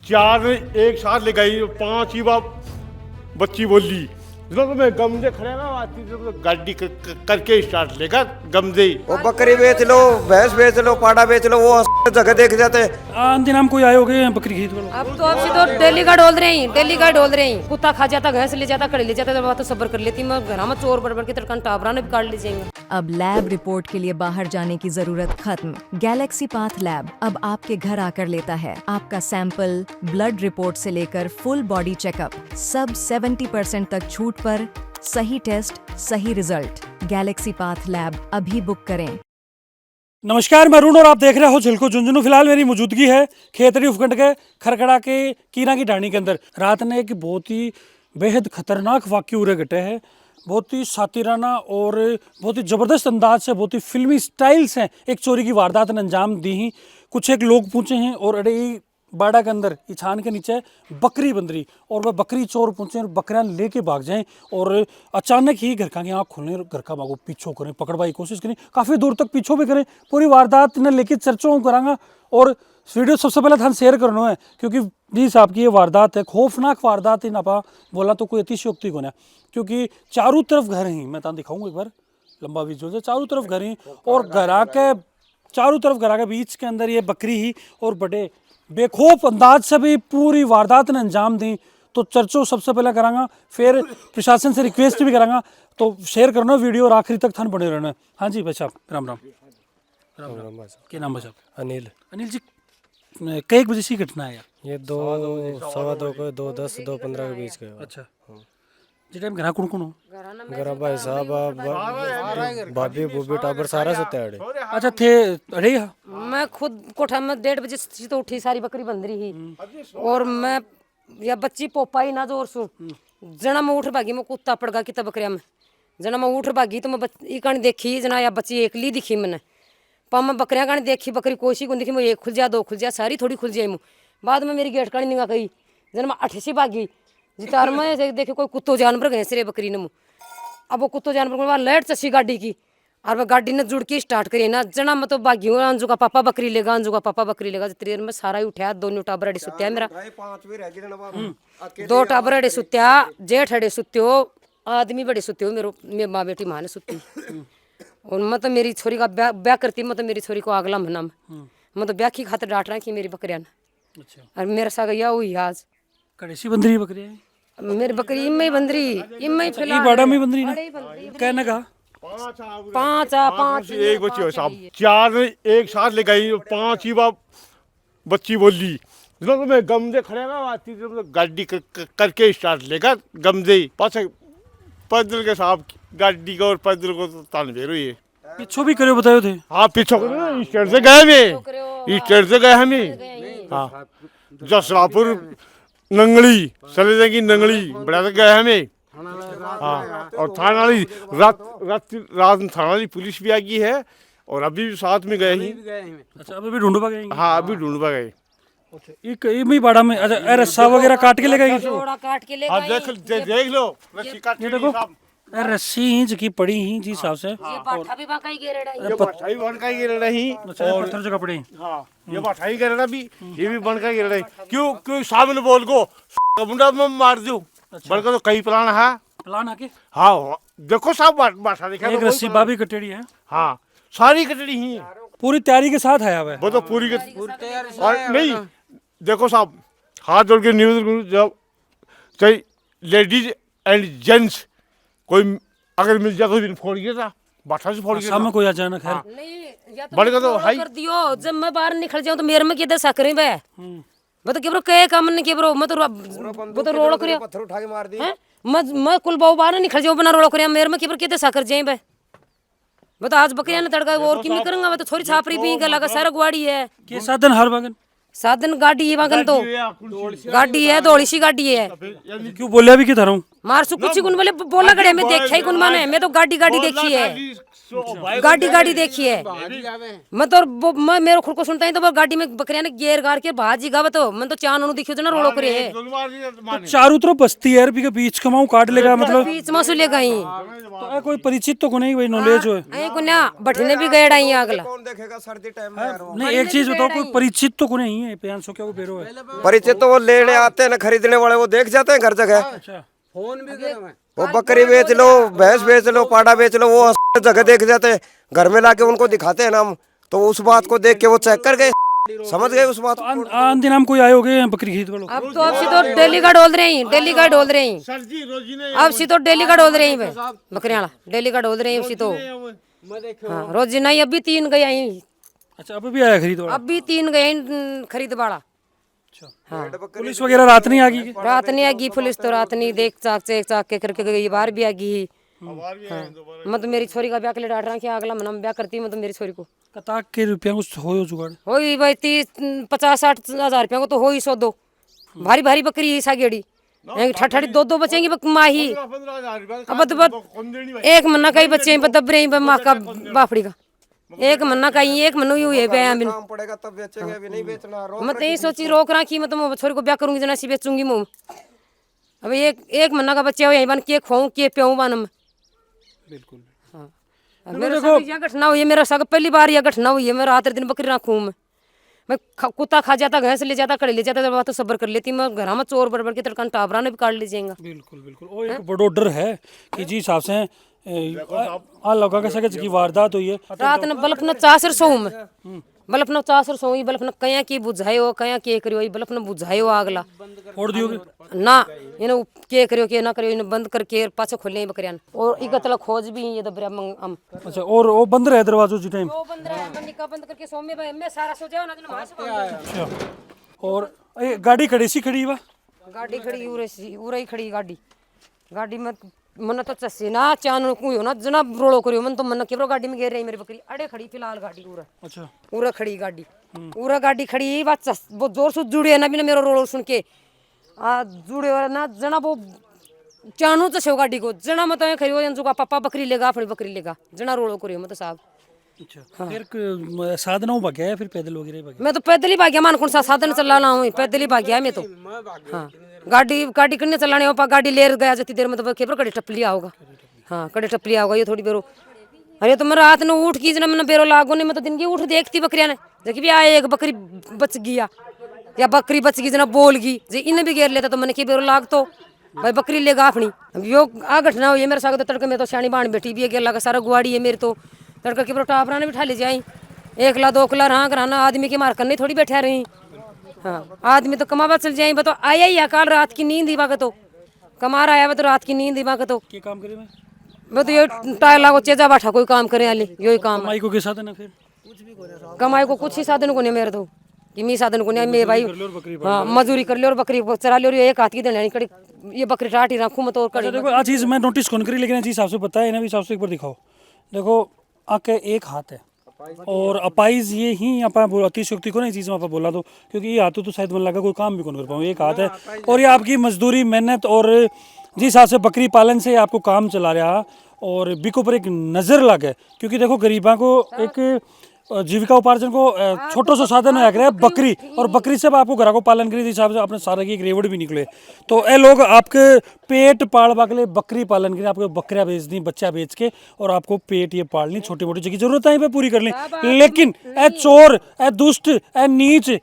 4 एक साथ ले गई, 5 ही बाप बच्ची बोली तो मैं गमजे खड़े ना आती तो गाड़ी करके स्टार्ट लेगा गमजे। वो बकरी बेच लो, भैंस बेच लो, पाड़ा बेच लो, वो जगह देख जाते। आंधी नाम कोई आए हो गए बकरी खरीद वालों। अब तो डेली का डोल रहे हैं, डेली का डोल रहे हैं। कुत्ता खा जाता, भैंस ले जाता, कड़ी ले जाता, तो सब्र कर लेती मैं। घर में चोर बड़बड़ के तड़कन टाबरा ने भी काट ली जाएंगे। अब लैब रिपोर्ट के लिए बाहर जाने की जरूरत खत्म। गैलेक्सी पाथ लैब अब आपके घर आकर लेता है आपका सैंपल, ब्लड रिपोर्ट से लेकर फुल बॉडी चेकअप, सब 70% तक छूट पर। सही टेस्ट, सही रिजल्ट। गैलेक्सी पाथ लैब अभी बुक करें। नमस्कार, मैं अरुण और आप देख रहे हो झिलको झुंझुनू। फिलहाल मेरी मौजूदगी है खेतड़ी उपखंड के खरकड़ा के कीना की ढाणी के अंदर। रात ने एक बहुत ही बेहद खतरनाक वाक्य उरे घटे हैं। बहुत ही सातिराना और बहुत ही ज़बरदस्त अंदाज से, बहुत ही फिल्मी स्टाइल से एक चोरी की वारदात ने अंजाम दी ही। कुछ एक लोग पूछे हैं और अरे बाड़ा के अंदर इछान के नीचे बकरी बंद रही और वह बकरी चोर पहुंचे और बकरियां लेके भाग जाएं और अचानक ही घर का की आँख खुलने, घर का मांगो पीछो करें, पकड़वाई कोशिश करें, काफ़ी दूर तक पीछो भी करें। पूरी वारदात ने लेके चर्चों करांगा और वीडियो सबसे पहले थान शेयर करना है क्योंकि जी साहब की ये वारदात है, खौफनाक वारदात ही ना पा बोला तो कोई अतिशयोक्ति को ना, क्योंकि चारों तरफ घर ही, मैं तान दिखाऊंगा एक बार लंबा विजुअल से, चारों तरफ घर ही और घरा के चारों तरफ घरा के बीच के अंदर ये बकरी ही और बड़े बेखौफ अंदाज से भी पूरी वारदात ने अंजाम दी। तो चर्चों सबसे पहले करांगा, फिर प्रशासन से रिक्वेस्ट भी करांगा। तो शेयर करना वीडियो और आखिरी तक थान बने रहना। हाँ जी भाई साहब, राम राम। राम राम। क्या नाम है साहब? अनिल। अनिल जी, कई बजे से घटना है यार? ये 2:15 को 2:10 2:15 के बीच का। अच्छा, जी टाइम घर कौन कौन हो? घर भाई साहब, भाभी बूबी टाबर सारा सुते अड़े। अच्छा थे अरे यहाँ? मैं खुद कोठा में 1:30 बजे से तो उठी, सारी बकरी बंद रही ही और मैं या बच्ची पोपा ही ना जोर सु जना मैं उठ भागी, मैं कुत्ता पड़ गया कितना बकरिया में। जना मैं उठ भागी तो मैं कहानी देखी जना या बच्ची एकली दिखी मैंने। पर मैं बकरिया कहानी देखी, बकरी कोशी को दिखी, मैं एक खुल जा, 2 खुल जा, सारी थोड़ी खुल जाए मुँह। बाद में मेरी गेट कहानी निगा गई, जना मैं 8 से भागी जितार में देखे कोई कुत्तो जानवर गए सिरे बकरी ने मुँह। अब वो कुत्तो जानवर लाइट चसी गाड़ी की और वह गाड़ी ने जुड़ के स्टार्ट करी ना, जना मैं तो भागी हूँ। अंजू का पापा बकरी लेगा, अंजू का पापा बकरी लेगा। जितनी देर में सारा ही उठाया, दोनों टाबर अड़े सुत्या मेरा, 2 टाबर अड़े सुत्या, जेठ अड़े सुत्यो, आदमी बड़े सुत्ते हो, मेरे माँ बेटी माँ ने सुती। और मैं तो मेरी छोरी का ब्याह करती, मैं तो मेरी छोरी को आगला मना मैं तो ब्याह की खातर डांट रहा कि मेरी बकरियां ना। और मेरा सा गया हुई आज कड़ेसी बंदरी बकरी है मेरी बकरी इम्मे ही बंदरी, इम्मे ही फिलहाल बड़ा में बंदरी ना कहने का 5 एक बच्ची हो साहब, 4 एक साथ ले गई, 5 ही बाप बच्ची बोली तो मैं गमजे खड़े ना आती तो गाड़ी करके स्टार्ट लेगा गमजे पास पैदल के साहब गाड़ी का और पैदल को तो तानवेर हुई है। पीछो भी करे बताए थे? हाँ पीछो करो, स्टेट से गए हमें, स्टेट से गए हमें। हाँ जसरापुर नंगली चले जाएगी, नंगली बड़ा से गए हमें। हाँ और थाना वाली रात थाना वाली पुलिस भी आ गई है और अभी भी साथ में गए ही। अच्छा अभी भी ढूंढवा गए? हाँ अभी ढूंढवा गए। एक ये बाड़ा में अच्छा रस्सा वगैरह काट के ले गए? जोड़ा काट के ले हाँ गई। देख लो रस्सी काट ये देखो रस्सी ही जकी पड़ी ही जी हिसाब से, ये बाठा भी बाका ही गिरेड़ा है। ये बठाई बन का गिर रही और पत्थर जगह पड़ी। हाँ ये बठाई गिर रहा भी, ये भी बन का गिर रही। क्यों क्यों सामने बोल को मुंडा में मार दूं बल्कि तो कई प्लान है प्लान आके। हाँ देखो साहब बाठा देखा, एक रस्सी बाबी कटेड़ी है। हाँ सारी कटड़ी ही है, पूरी तैयारी के साथ आया हुआ है वो तो पूरी और नहीं देखो साहब हाथ जोड़ के न्यूज जब चाहे लेडीज एंड जेंट्स कोई अगर मिल जाए तो फोड़ गया था, बाठा से फोड़ गया सामने कोई अचानक है नहीं या तो बड़े का तो हाई कर दियो, जब मैं बाहर निकल जाऊं तो मेरे में किधर सकरे बे मैं तो केब्रो कहे काम नहीं केब्रो मैं तो वो तो रोड़ करिया पत्थर उठा के मार दी। मैं कुल बाऊ बाहर निकल जाऊं बना रोड़ करिया, मेरे में केब्रो किधर साकर जाए बे। मैं तो आज बकरियां ने तड़का और की नहीं करूंगा, मैं तो थोड़ी छापरी पी के लगा सारा गुआड़ी है। के साधन हर बागन साधन गाड़ी है वागन तो गाड़ी है, दौड़ी सी गाड़ी है। क्यों बोलिया भी कि था मार सु कुछ गुन बोले बोला गड़े में देखा ही गुन माने, मैं तो गाड़ी गाड़ी देखी है। गाड़ी गाड़ी देखी है मैं तो मैं मेरे खुद को सुनता ही तो वो गाड़ी में बकरियां ने गेर गार के भाजी गाव तो मैं तो चान उन्होंने दिखियो ना रोड़ो करे है चारों तरफ बस्ती है भी के बीच कमाऊ काट लेगा मतलब बीच में सुले गई तो कोई परिचित तो को नहीं भाई नॉलेज हो ऐ को ना बैठने भी गए डाई अगला कौन देखेगा सर्दी टाइम में यार वो? नहीं एक चीज बताओ कोई परिचित तो को नहीं है प्यान सो क्या वो बेरो है परिचित तो वो लेने आते हैं ना, खरीदने वाले वो देख जाते हैं घर जगह। अच्छा वो बकरी बेच लो, भैंस बेच लो, पाड़ा बेच लो, वो जगह देख जाते हैं, घर में लाके उनको दिखाते हैं ना हम, तो उस बात को देख के वो चेक कर गए, समझ गए उस बात को। आन दिन हम कोई आए हो गए बकरी खरीद वालों अब तो अब सी तो डेली का डोल रही डेली का डोल रही सर जी रोजी ने अब सी तो डेली का डोल रही बकरियां डेली का डोल रही सी तो हाँ रोजी नहीं अभी 3 गए आई अच्छा अब भी आया खरीद वाला अभी 3 गए खरीद वाला पुलिस वगैरह रात नहीं आ गई क्या? रात नहीं आगी पुलिस तो रात नहीं देख चाक के करके गई बाहर भी आगी मैं तो मेरी छोरी का ब्याह के लिए डांट रहा कि अगला महीना में ब्याह करती मैं तो मेरी छोरी को कताक के रुपया कुछ हो जुगाड़ हो ही भाई 50-60 हजार रुपया को तो हो ही 100-2 भारी भारी बकरी है सागेड़ी ठठी 2 बचेंगी माही 15,000 अब तो एक महीना का ही बच्चे दब रही माँ का बाफड़ी का एक महीना का ही एक महीना ही हुए पे अभी काम पड़ेगा तब बेचेंगे, अभी नहीं बेचना। मैं तो यही सोची रोक रखी मैं तो छोरी को ब्याह करूंगी जना सी बेचूंगी मुँह अब एक महीना का बच्चा हो यही बन के खुआऊं के प्याऊं बन में बिल्कुल मेरे साथ यह घटना हुई है मेरा साथ पहली बार यह घटना हुई है मैं रात दिन बकरी रखूँ मैं कुत्ता खा जाता भैंस ले जाता कड़े ले जाता बात तो सब्र कर लेती मैं घर में चोर बड़बड़ के तड़का टाबरा ने भी काट लीजिएगा बिल्कुल बिल्कुल वो एक बड़ो डर है कि जी हिसाब से आ लगा के सके की वारदात हुई है रात ने बल्ब न 4 सोऊं मैं बल्ब न 4 सोई बल्ब न कया की बुझायो कया के करियो बल्ब न बुझायो आगला फोड़ दियोगे ना इन्हें के करियो के ना करियो इन्हें बंद करके पाछे खोले बकरियां और इकतला खोज भी ये दबरा हम अच्छा और वो बंद रहे दरवाजों जी टाइम वो बंद रहा मैं निकाह बंद करके सो में भाई मैं सारा सो जाओ ना दिन वहां से अच्छा और ये गाड़ी खड़ी सी खड़ी वा गाड़ी खड़ी उरे ही खड़ी गाड़ी में मन तो चस्सी ना चान को ना जना रोड़ो करियो मन तो मन केवरो गाड़ी में घेर रही मेरी बकरी अड़े खड़ी फिलहाल गाड़ी अच्छा पूरा खड़ी गाड़ी पूरा गाड़ी खड़ी बात वो जोर से जुड़े ना भी ना मेरा रोड़ो सुन के जुड़े और ना जना वो चानू तो गाड़ी को जना मत खरी हो का पापा बकरी लेगा अपनी बकरी लेगा जना रोड़ो करियो मत साहब अच्छा फिर साधन हो भाग्या फिर पैदल वगैरह मैं तो पैदल ही भाग्या मान कौन सा साधन चला रहा हूँ पैदल ही भाग्या मैं तो हाँ गाड़ी करने चलाने हो गाड़ी ले गया जती देर में तो खेपर कड़ी टपलिया होगा हाँ कड़ी टपलिया होगा ये थोड़ी बेरो अरे तो मैं रात में उठ की जना मैंने बेरो लागो नहीं मैं तो दिन की उठ देखती बकरियां ने देखी भी आए एक बकरी बच गया या बकरी बच गई जना बोल गई जी इन्हें भी घेर लेता तो मैंने की बेरो लाग तो भाई बकरी लेगा अपनी यो आ घटना हुई है मेरे साथ तड़के में तो सियाणी बाण बैठी भी है गेला का सारा गुआड़ी है मेरे तो तड़का के टापरा ने बिठा ले जाई 1 ला 2 किला हाँ कराना आदमी के मार करने थोड़ी बैठा रही हाँ आदमी तो कमावा चल जाए तो आया ही है काल रात की नींद ही तो कमा रहा है तो रात की नींद ही तो क्या काम करे मैं तो ये टायर लागो चेजा बैठा कोई काम करे वाले यही काम कमाई को के साधन है फिर कमाई को कुछ ही साधन को नहीं मेरे तो कि मी साधन को नहीं मेरे भाई हाँ मजदूरी कर लियो और बकरी चरा लियो एक हाथ की देने कड़ी ये बकरी टाट ही रखूँ मैं तो अच्छा देखो आ चीज़ मैं नोटिस कौन करी लेकिन चीज़ आपसे पता है ना भी हिसाब से एक बार दिखाओ देखो आके एक हाथ है और अपाइज ये ही आप अतिशयोक्ति को ना चीज़ में आप बोला तो क्योंकि ये हाथों तो शायद मन लगा कोई काम भी कौन कर पाऊँ एक हाथ है और ये आपकी मजदूरी मेहनत और जिस हिसाब से बकरी पालन से आपको काम चला रहा और बिको पर एक नज़र लग है क्योंकि देखो गरीबा को एक जीविका उपार्जन को छोटो सा साधन है बकरी और बकरी से आपको घर को पालन करी हिसाब से अपने सारे की एक रेवड़ भी निकले तो ये लोग आपके पेट पालवा के लिए बकरी पालन करें आपको बकरियां बेच दी बच्चा बेच के और आपको पेट ये पालनी छोटी मोटी जगह जरूरत है पे पूरी कर ली लेकिन ए चोर ए दुष्ट ए नीच ए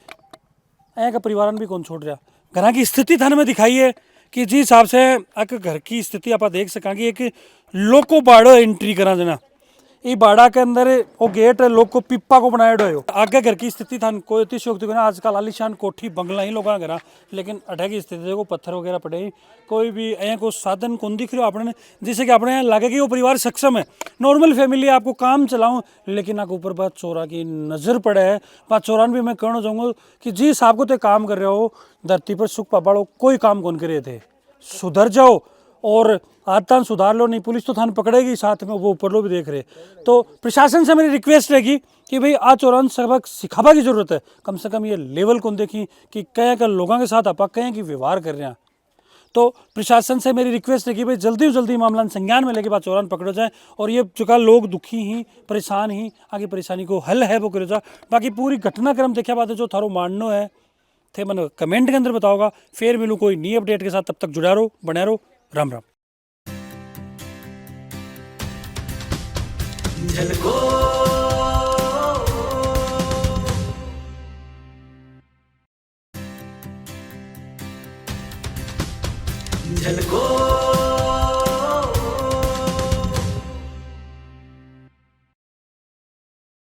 का परिवार भी कौन छोड़ रहा घर की स्थिति थाने में दिखाई है कि जिस हिसाब से एक घर की स्थिति आप देख सका कि एक लोको बाड़ो एंट्री करा देना ये बाड़ा के अंदर वो गेट लोग को पिप्पा को बनाया हो आगे घर की स्थिति था कोई अतिशयोक्ति ना आजकल आलिशान कोठी बंगला ही लोग घर लेकिन अठे की स्थिति देखो पत्थर वगैरह पड़े कोई भी यहाँ को साधन कौन दिख रहे हो अपने जिससे कि अपने यहाँ लगे कि वो परिवार सक्षम है नॉर्मल फैमिली आपको काम चलाऊं लेकिन आपके ऊपर बात चोरा की नज़र पड़े है बात चोरान भी मैं कहना चाहूँगा कि जिस आपको तो काम कर रहे हो धरती पर सुख पापाड़ो कोई काम कौन करे थे सुधर जाओ और आदतान सुधार लो नहीं पुलिस तो थाने पकड़ेगी साथ में वो ऊपर लो भी देख रहे तो प्रशासन से मेरी रिक्वेस्ट रहेगी कि भाई आज चौरान सबक सिखावा की जरूरत है कम से कम ये लेवल कौन देखी कि कहीं का लोगों के साथ आप कहीं की व्यवहार कर रहे हैं तो प्रशासन से मेरी रिक्वेस्ट है कि भाई जल्दी से जल्दी मामला संज्ञान में लेके बाद चौरान पकड़ो जाए और ये चुका लोग दुखी ही परेशान ही आगे परेशानी को हल है वो करो जाए। बाकी पूरी घटनाक्रम देखा बात है जो थारो माननो है थे मन कमेंट के अंदर बताओगा। फिर मिलूँ कोई नई अपडेट के साथ, तब तक जुड़ा रहो, बने रहो। राम राम। झलको